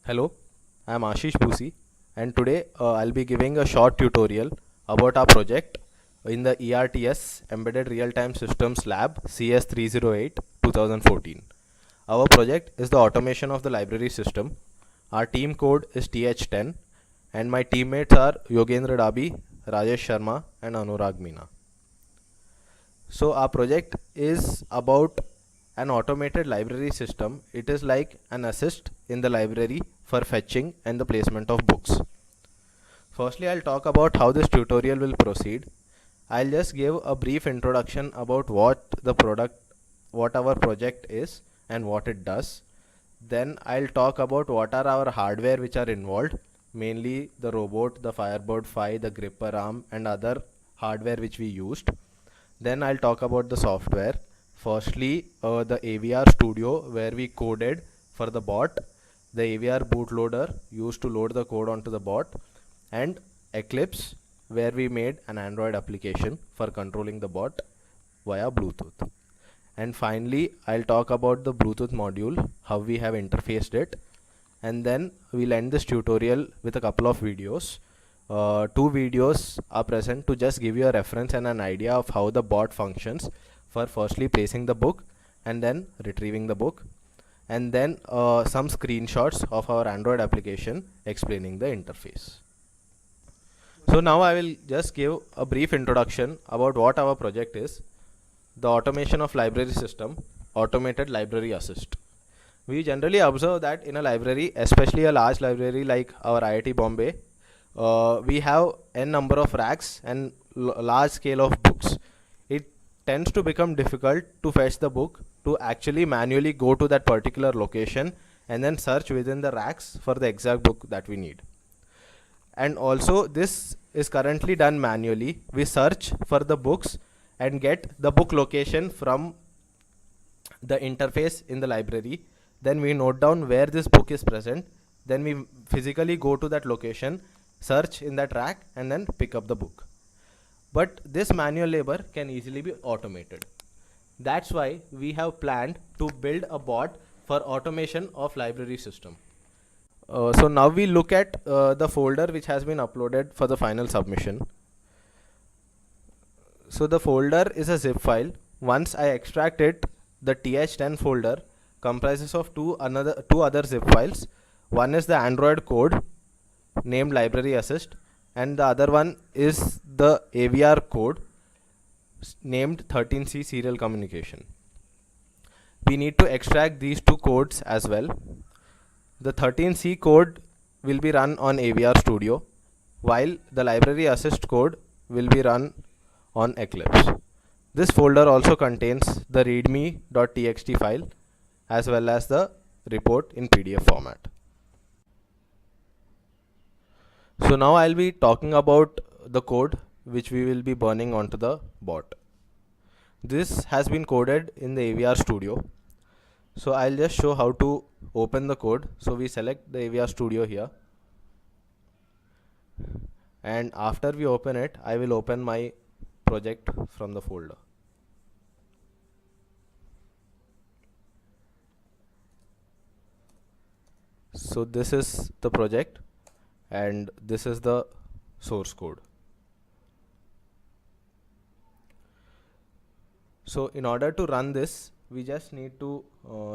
Hello, I am Ashish Bhusi, and today I'll be giving a short tutorial about our project in the ERTS Embedded Real-Time Systems Lab CS308 2014. Our project is the automation of the library system. Our team code is TH10, and my teammates are Yogendra Dabi, Rajesh Sharma, and Anurag Meena. So our project is about an automated library system. It is like an assist in the library for fetching and the placement of books. Firstly, I'll talk about how this tutorial will proceed. I'll just give a brief introduction about what our project is and what it does. Then I'll talk about what are our hardware which are involved, mainly the robot, the Firebird 5, the gripper arm, and other hardware which we used. Then I'll talk about the software. Firstly, the AVR Studio where we coded for the bot, the AVR bootloader used to load the code onto the bot, and Eclipse where we made an Android application for controlling the bot via Bluetooth. And finally, I'll talk about the Bluetooth module, how we have interfaced it, and then we'll end this tutorial with a couple of videos. Two videos are present to just give you a reference and an idea of how the bot functions for firstly placing the book and then retrieving the book, and then some screenshots of our Android application explaining the interface. So now I will just give a brief introduction about what our project is. The automation of library system, automated library assist. We generally observe that in a library, especially a large library like our IIT Bombay, we have n number of racks and large scale of books. It tends to become difficult to fetch the book, to actually manually go to that particular location and then search within the racks for the exact book that we need. And also this is currently done manually. We search for the books and get the book location from the interface in the library. Then we note down where this book is present. Then we physically go to that location, search in that rack, and then pick up the book. But this manual labor can easily be automated. That's why we have planned to build a bot for automation of library system. So now we look at the folder which has been uploaded for the final submission. So the folder is a zip file. Once I extract it, the th10 folder comprises of two other zip files. One is the Android code named library assist, and the other one is the AVR code named 13C serial communication. We need to extract these two codes as well. The 13C code will be run on AVR Studio, while the library assist code will be run on Eclipse. This folder also contains the readme.txt file as well as the report in PDF format. So now I'll be talking about the code which we will be burning onto the bot. This has been coded in the AVR Studio. So I'll just show how to open the code. So we select the AVR Studio here, and after we open it, I will open my project from the folder. So this is the project and this is the source code. So in order to run this, we just need to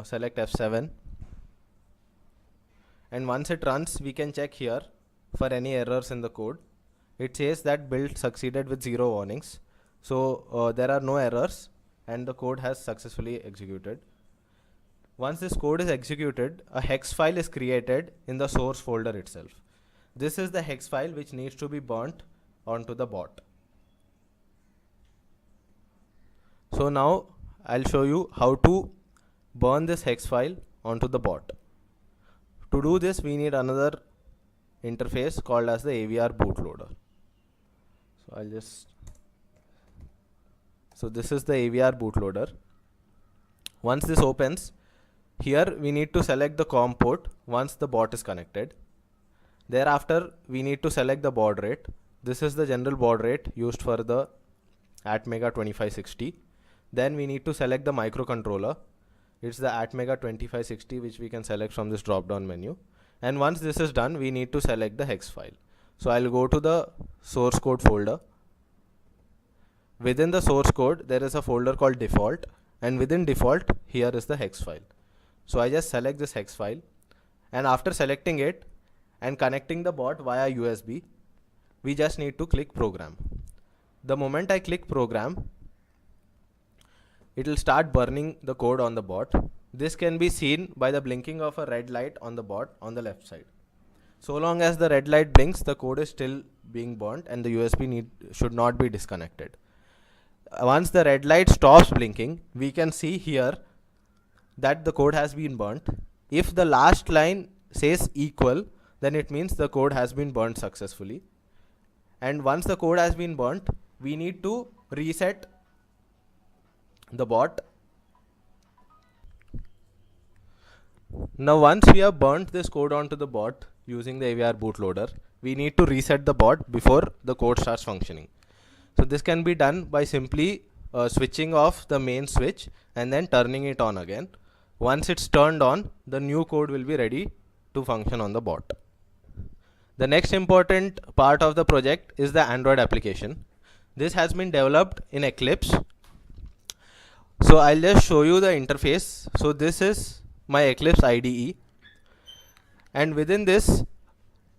select F7, and once it runs, we can check here for any errors in the code. It says that build succeeded with 0 warnings. So there are no errors and the code has successfully executed. Once this code is executed, a hex file is created in the source folder itself. This is the hex file which needs to be burnt onto the bot. So now I'll show you how to burn this hex file onto the bot. To do this, we need another interface called as the AVR bootloader. So this is the AVR bootloader. Once this opens, here we need to select the COM port once the bot is connected. Thereafter, we need to select the baud rate. This is the general baud rate used for the Atmega 2560. Then we need to select the microcontroller. It's the Atmega 2560 which we can select from this drop down menu. And once this is done, we need to select the hex file. So I'll go to the source code folder. Within the source code, there is a folder called default, and within default, here is the hex file. So I just select this hex file, and after selecting it and connecting the bot via USB, we just need to click program. The moment I click program, it will start burning the code on the bot. This can be seen by the blinking of a red light on the bot on the left side. So long as the red light blinks, the code is still being burnt and the USB should not be disconnected. Once the red light stops blinking, we can see here that the code has been burnt. If the last line says equal, then it means the code has been burnt successfully. And once the code has been burnt, we need to reset the bot. Now once we have burnt this code onto the bot using the AVR bootloader, we need to reset the bot before the code starts functioning. So this can be done by simply switching off the main switch and then turning it on again. Once it's turned on, the new code will be ready to function on the bot. The next important part of the project is the Android application. This has been developed in Eclipse. So I'll just show you the interface. So this is my Eclipse IDE, and within this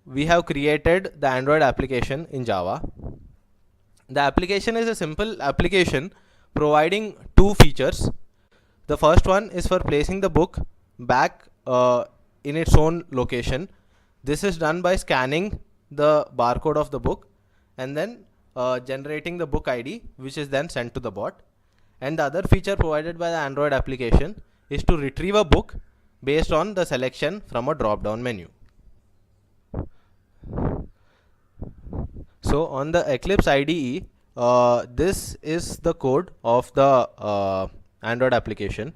we have created the Android application in Java. The application is a simple application providing two features. The first one is for placing the book back in its own location. This is done by scanning the barcode of the book and then generating the book ID, which is then sent to the bot. And the other feature provided by the Android application is to retrieve a book based on the selection from a drop down menu. So on the Eclipse IDE, this is the code of the Android application.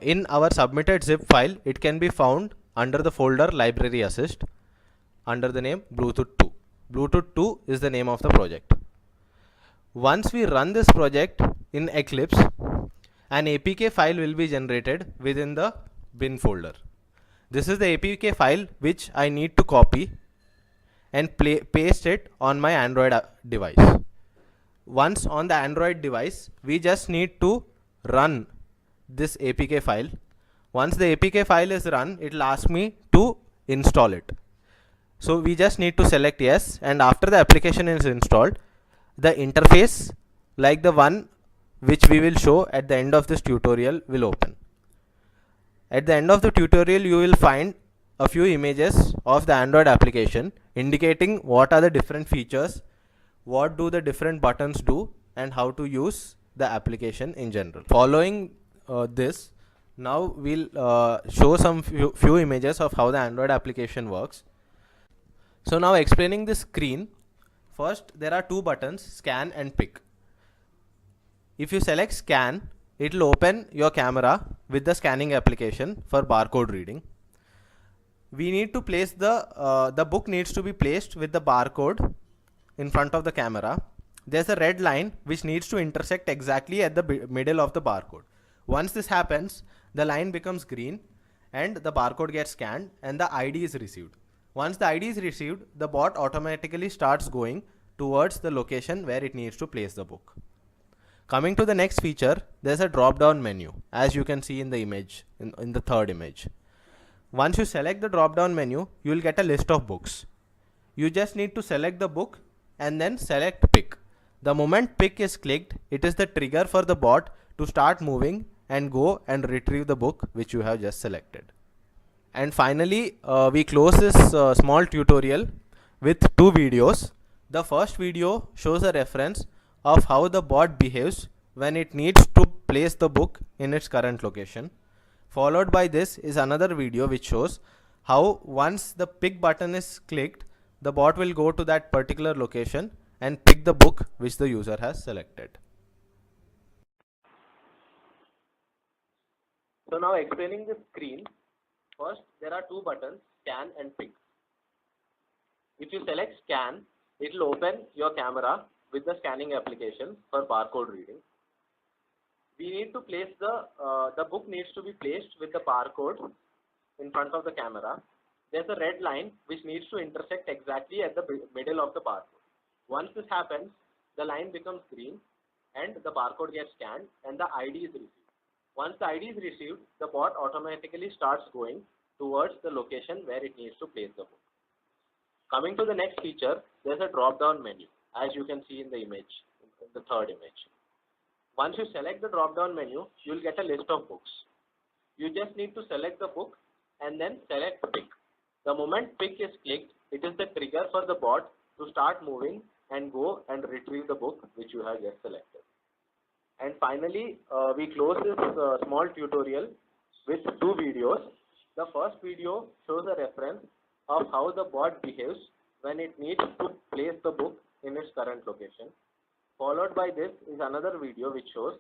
In our submitted zip file, it can be found under the folder Library Assist under the name Bluetooth 2. Bluetooth 2 is the name of the project. Once we run this project in Eclipse, an APK file will be generated within the bin folder. This is the APK file which I need to copy and paste it on my Android device. Once on the Android device, we just need to run this APK file. Once the APK file is run, it will ask me to install it. So we just need to select yes, and after the application is installed, the interface like the one which we will show at the end of this tutorial will open. At the end of the tutorial, you will find a few images of the Android application indicating what are the different features, what do the different buttons do, and how to use the application in general. Following this, now we'll show some few images of how the Android application works. So now explaining the screen, first there are two buttons, scan and pick. If you select scan, it will open your camera with the scanning application for barcode reading. We need to place the book needs to be placed with the barcode in front of the camera. There's a red line which needs to intersect exactly at the middle of the barcode. Once this happens, the line becomes green and the barcode gets scanned and the ID is received. Once the ID is received, the bot automatically starts going towards the location where it needs to place the book. Coming to the next feature, there's a drop down menu, as you can see in the image, in the third image. Once you select the drop down menu, you will get a list of books. You just need to select the book and then select pick. The moment pick is clicked, it is the trigger for the bot to start moving and go and retrieve the book which you have just selected. And finally, we close this small tutorial with two videos. The first video shows a reference of how the bot behaves when it needs to place the book in its current location. Followed by this is another video which shows how once the pick button is clicked, the bot will go to that particular location and pick the book which the user has selected. So now explaining the screen, first there are two buttons, scan and pick. If you select scan, it will open your camera with the scanning application for barcode reading. We need to place the book needs to be placed with the barcode in front of the camera. there's a red line which needs to intersect exactly at the middle of the barcode. Once this happens, the line becomes green and the barcode gets scanned and the ID is received. Once the ID is received, the bot automatically starts going towards the location where it needs to place the book. Coming to the next feature, there's a drop-down menu, as you can see in the image, in the third image. Once you select the drop-down menu, you'll get a list of books. You just need to select the book and then select pick. The moment pick is clicked, it is the trigger for the bot to start moving and go and retrieve the book which you have just selected. And finally, we close this small tutorial with two videos. The first video shows a reference of how the bot behaves when it needs to place the book in its current location. Followed by this is another video which shows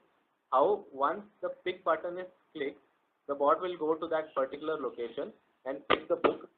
how once the pick button is clicked, the bot will go to that particular location and pick the book